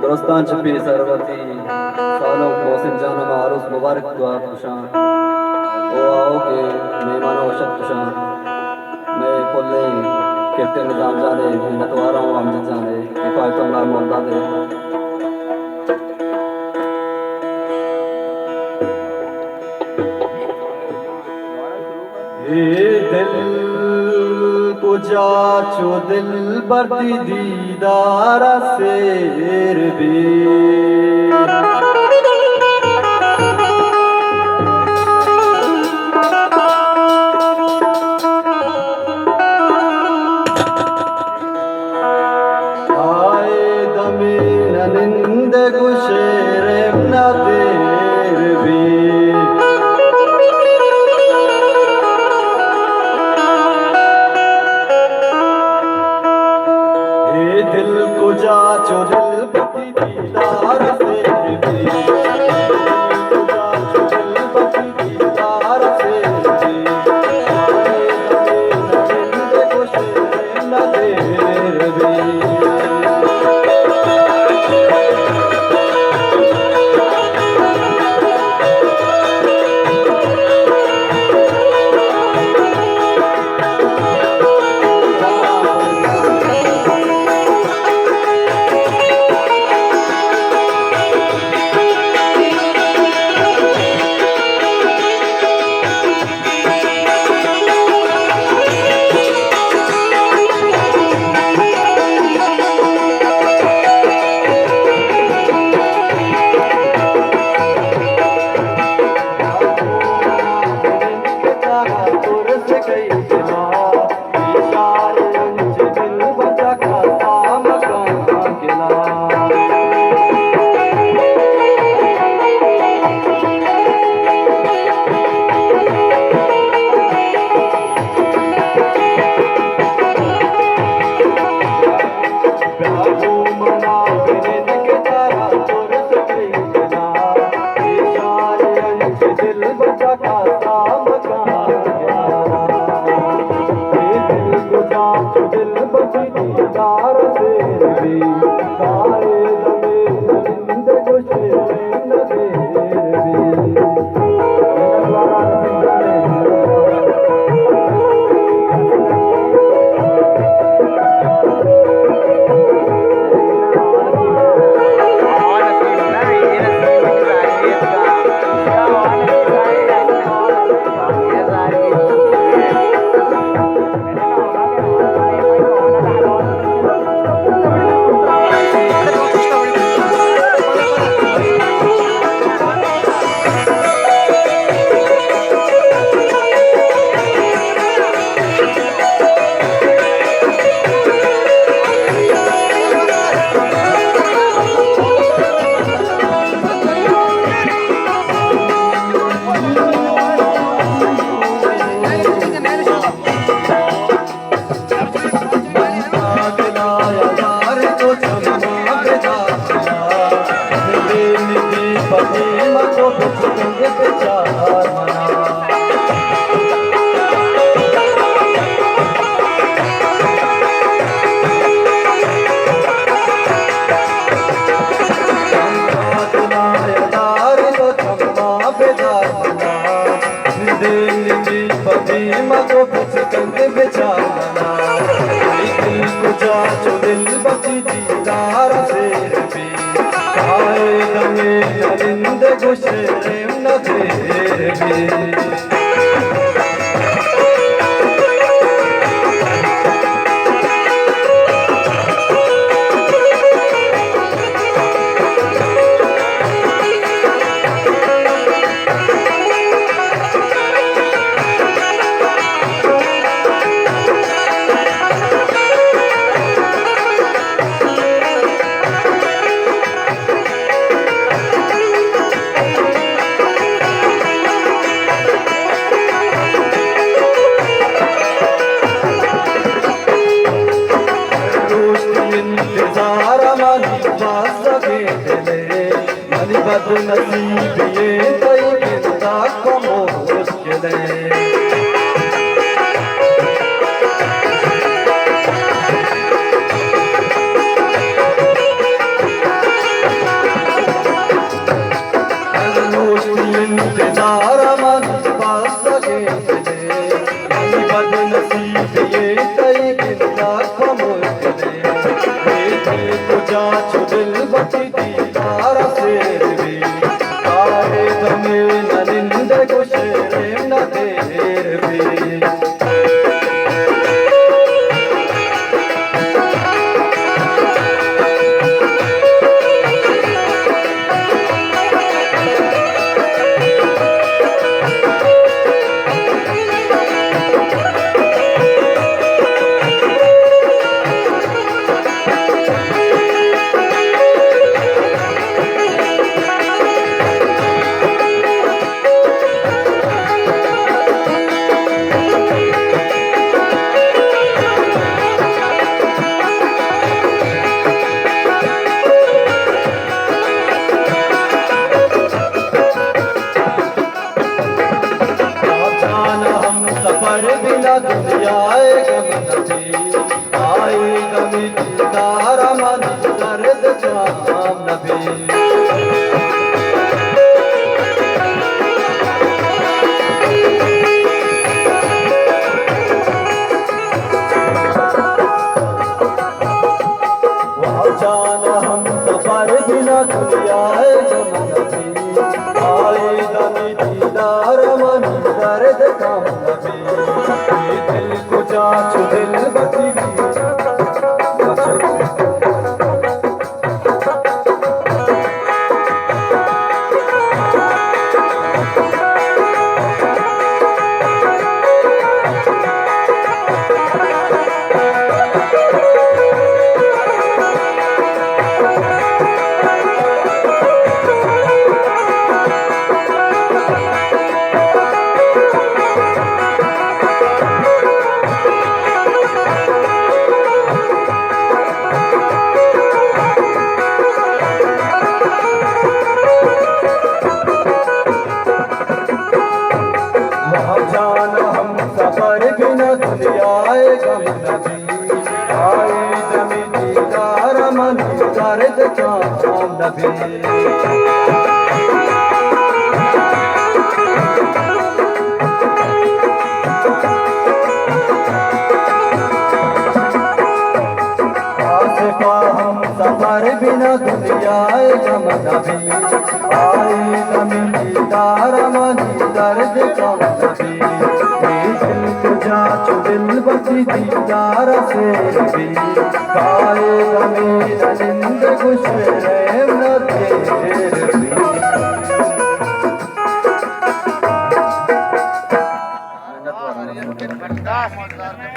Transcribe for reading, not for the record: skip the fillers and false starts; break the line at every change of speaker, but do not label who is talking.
दुरुस्तान छपी सरवती सालों मोहसिन जानम आरुस मुबारक दुआ खुशां ओ आओ के मेहमानों वशत खुशां मैं पुल्ले कैप्टन निजाम जाने नतवारा हूँ अमजद जाने हिफायतों लाल मोहम्मदा दे ये दिल कुजा चो दिल बरती दीदारा शेर भी आए दमे ननिंद गुशेर न देर भी दिल को जा चो दिल बती दीदार से भी दिल को जा चो दिल बती दीदार से भी आए दमे ननिंद को शेर न देर भी छो दिल बची दीदार से भी आए दमे न निंद गुशरे न देर भी सफर बिना दुनिया आए गमी दीदार मन दर्द जाम नबी जान हम सफर बिना दुनिया आए गमी दीदार मन दर्द जाम दिल को जांच दिल बची जान हम सफर बिना दुनिया गम नबी आए दमी दीदार मन दर्द जाम नबी हम सफर बिना दुनिया गम नबी आए दमी दीदार मन दर्द जाम नबी दिल को जांच दिल बची दीदार से भी आए गमी निंद गुशरे न देर भी